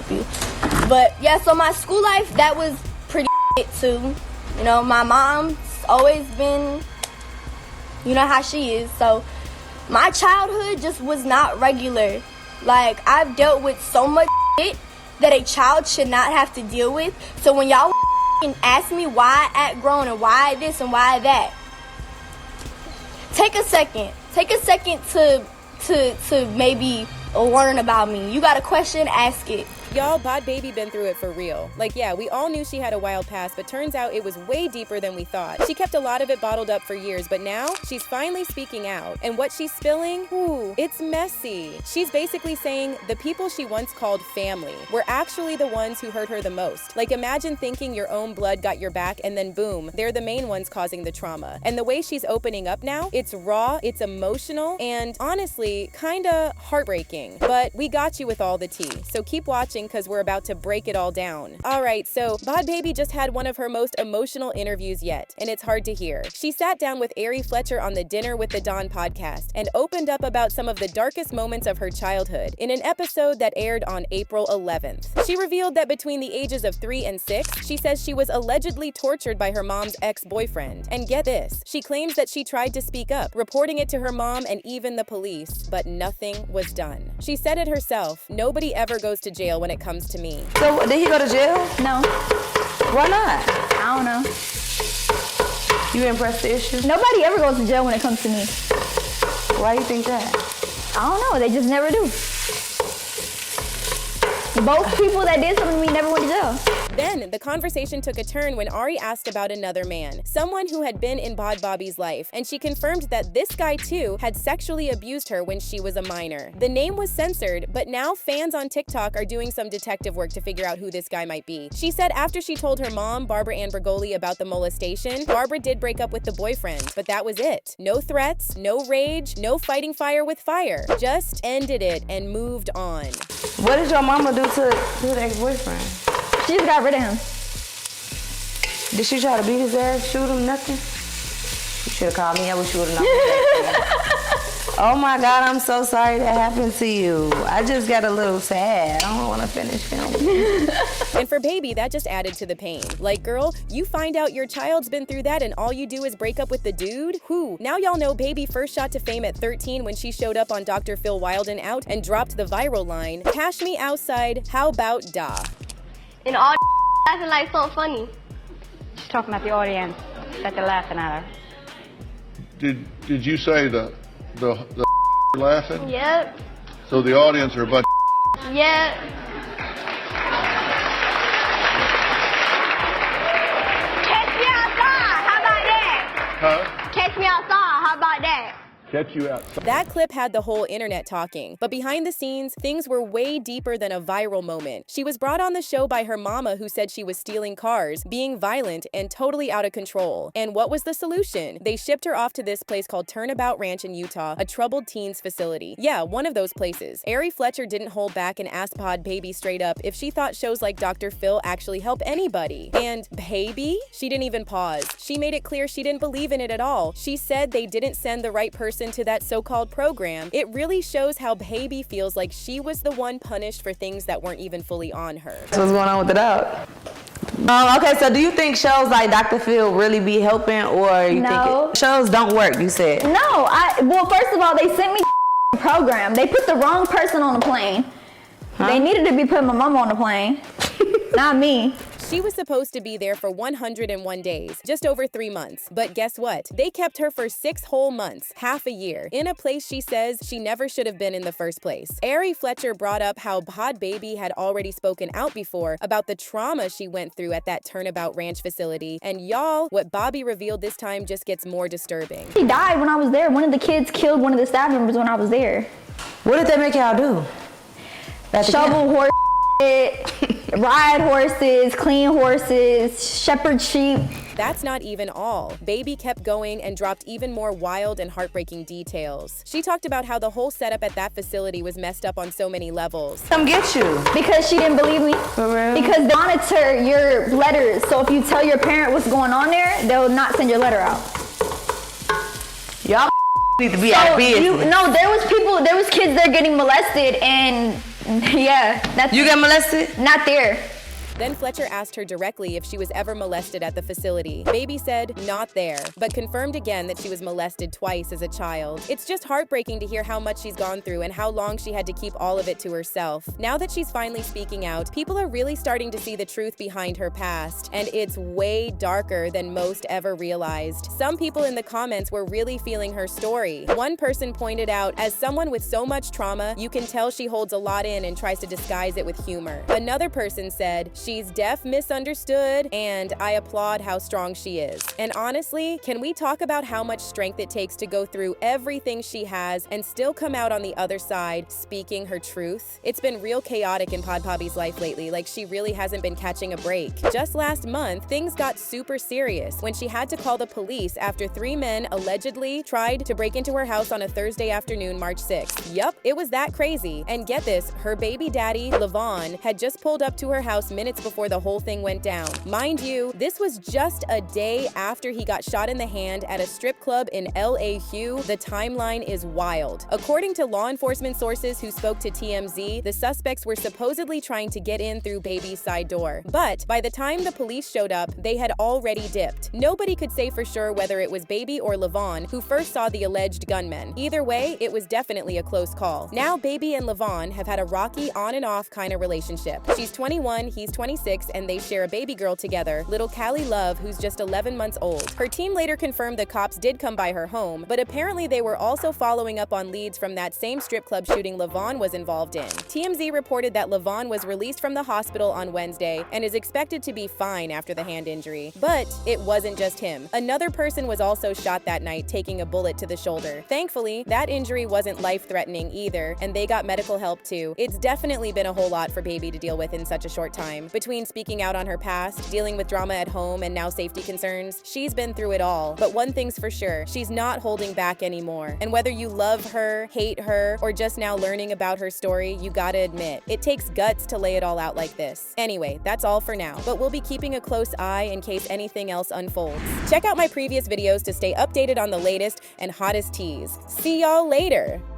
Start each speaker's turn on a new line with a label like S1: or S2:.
S1: help you. But yeah, so my school life, that was pretty too. You know, my mom's always been, you know how she is. So my childhood just was not regular. Like, I've dealt with so much shit that a child should not have to deal with. So when y'all ask me why I act grown and why this and why that, take a second to maybe learn about me. You got a question, ask it.
S2: Y'all, Bhad Bhabie been through it for real. Like, yeah, we all knew she had a wild past, but turns out it was way deeper than we thought. She kept a lot of it bottled up for years, but now she's finally speaking out. And what she's spilling, ooh, it's messy. She's basically saying the people she once called family were actually the ones who hurt her the most. Like, imagine thinking your own blood got your back and then boom, they're the main ones causing the trauma. And the way she's opening up now, it's raw, it's emotional, and honestly, kinda heartbreaking. But we got you with all the tea, so keep watching because we're about to break it all down. Alright, so Bhad Bhabie just had one of her most emotional interviews yet, and it's hard to hear. She sat down with Ari Fletcher on the Dinner with the Don podcast and opened up about some of the darkest moments of her childhood in an episode that aired on April 11th. She revealed that between the ages of 3 and 6, she says she was allegedly tortured by her mom's ex-boyfriend. And get this, she claims that she tried to speak up, reporting it to her mom and even the police, but nothing was done. She said it herself, nobody ever goes to jail when it comes to me.
S3: So did he go to jail?
S4: No.
S3: Why not?
S4: I don't know.
S3: You didn't press the issue?
S4: Nobody ever goes to jail when it comes to me.
S3: Why do you think that?
S4: I don't know. They just never do. Both people that did something to me never went to jail.
S2: Then, the conversation took a turn when Ari asked about another man, someone who had been in Bhad Bhabie's life, and she confirmed that this guy too had sexually abused her when she was a minor. The name was censored, but now fans on TikTok are doing some detective work to figure out who this guy might be. She said after she told her mom, Barbara Ann Bergoli, about the molestation, Barbara did break up with the boyfriend, but that was it. No threats, no rage, no fighting fire with fire. Just ended it and moved on.
S3: What did your mama do to the ex-boyfriend?
S4: She just got rid of him.
S3: Did she try to beat his ass, shoot him, nothing? You should have called me. I wish you would have knocked me. Oh my God, I'm so sorry that happened to you. I just got a little sad. I don't want to finish filming.
S2: And for Bhabie, that just added to the pain. Like, girl, you find out your child's been through that and all you do is break up with the dude? Who? Now y'all know Bhabie first shot to fame at 13 when she showed up on Dr. Phil Wildin' Out and dropped the viral line, "Cash me outside, how about da?"
S1: And all laughing like something funny.
S5: She's talking about the audience, that they're laughing at her.
S6: Did you say the laughing?
S1: Yep.
S6: So the audience are a bunch
S1: Yep. Catch me outside. How about that?
S6: Huh?
S1: Catch me outside. How about that?
S6: Catch you outside.
S2: That clip had the whole internet talking, but behind the scenes, things were way deeper than a viral moment. She was brought on the show by her mama who said she was stealing cars, being violent, and totally out of control. And what was the solution? They shipped her off to this place called Turnabout Ranch in Utah, a troubled teens facility. Yeah, one of those places. Ari Fletcher didn't hold back and asked Bhad Bhabie straight up if she thought shows like Dr. Phil actually help anybody. And Bhabie? She didn't even pause. She made it clear she didn't believe in it at all. She said they didn't send the right person to that so-called program. It really shows how Bhabie feels like she was the one punished for things that weren't even fully on her.
S3: So what's going on with the dog? Okay, so do you think shows like Dr. Phil really be helping, or you think shows don't work, you said?
S4: No, well, first of all, they sent me the program. They put the wrong person on the plane. Huh? They needed to be putting my mama on the plane, not me.
S2: She was supposed to be there for 101 days, just over 3 months. But guess what? They kept her for 6 whole months, half a year, in a place she says she never should have been in the first place. Ari Fletcher brought up how Bhad Bhabie had already spoken out before about the trauma she went through at that Turnabout Ranch facility. And y'all, what Bhabie revealed this time just gets more disturbing.
S4: She died when I was there. One of the kids killed one of the staff members when I was there.
S3: What did they make y'all do?
S4: Shovel horse, ride horses, clean horses, shepherd sheep.
S2: That's not even all. Bhabie kept going and dropped even more wild and heartbreaking details. She talked about how the whole setup at that facility was messed up on so many levels.
S3: Come get you.
S4: Because she didn't believe me.
S3: For real?
S4: Because they monitor your letters. So if you tell your parent what's going on there, they'll not send your letter out.
S3: Y'all need to be out of business.
S4: No, there was kids there getting molested, and Yeah, that's
S3: You get molested?
S4: not there.
S2: Then Fletcher asked her directly if she was ever molested at the facility. Baby said not there, but confirmed again that she was molested twice as a child. It's just heartbreaking to hear how much she's gone through and how long she had to keep all of it to herself. Now that she's finally speaking out, people are really starting to see the truth behind her past, and it's way darker than most ever realized. Some people in the comments were really feeling her story. One person pointed out, as someone with so much trauma, you can tell she holds a lot in and tries to disguise it with humor. Another person said, she's deaf misunderstood, and I applaud how strong she is. And honestly, can we talk about how much strength it takes to go through everything she has and still come out on the other side speaking her truth? It's been real chaotic in Bhad Bhabie's life lately, like she really hasn't been catching a break. Just last month, things got super serious when she had to call the police after 3 men allegedly tried to break into her house on a Thursday afternoon, March 6th. Yup, it was that crazy. And get this, her baby daddy, Levon, had just pulled up to her house minutes before the whole thing went down. Mind you, this was just a day after he got shot in the hand at a strip club in LA Hugh. The timeline is wild. According to law enforcement sources who spoke to TMZ, the suspects were supposedly trying to get in through Baby's side door. But by the time the police showed up, they had already dipped. Nobody could say for sure whether it was Baby or Levon who first saw the alleged gunmen. Either way, it was definitely a close call. Now Baby and Levon have had a rocky on and off kind of relationship. She's 21, he's 26, and they share a baby girl together, little Callie Love, who's just 11 months old. Her team later confirmed the cops did come by her home, but apparently they were also following up on leads from that same strip club shooting Levon was involved in. TMZ reported that Levon was released from the hospital on Wednesday and is expected to be fine after the hand injury. But it wasn't just him. Another person was also shot that night, taking a bullet to the shoulder. Thankfully, that injury wasn't life-threatening either, and they got medical help too. It's definitely been a whole lot for Baby to deal with in such a short time. Between speaking out on her past, dealing with drama at home, and now safety concerns, she's been through it all. But one thing's for sure, she's not holding back anymore. And whether you love her, hate her, or just now learning about her story, you gotta admit, it takes guts to lay it all out like this. Anyway, that's all for now, but we'll be keeping a close eye in case anything else unfolds. Check out my previous videos to stay updated on the latest and hottest teas. See y'all later!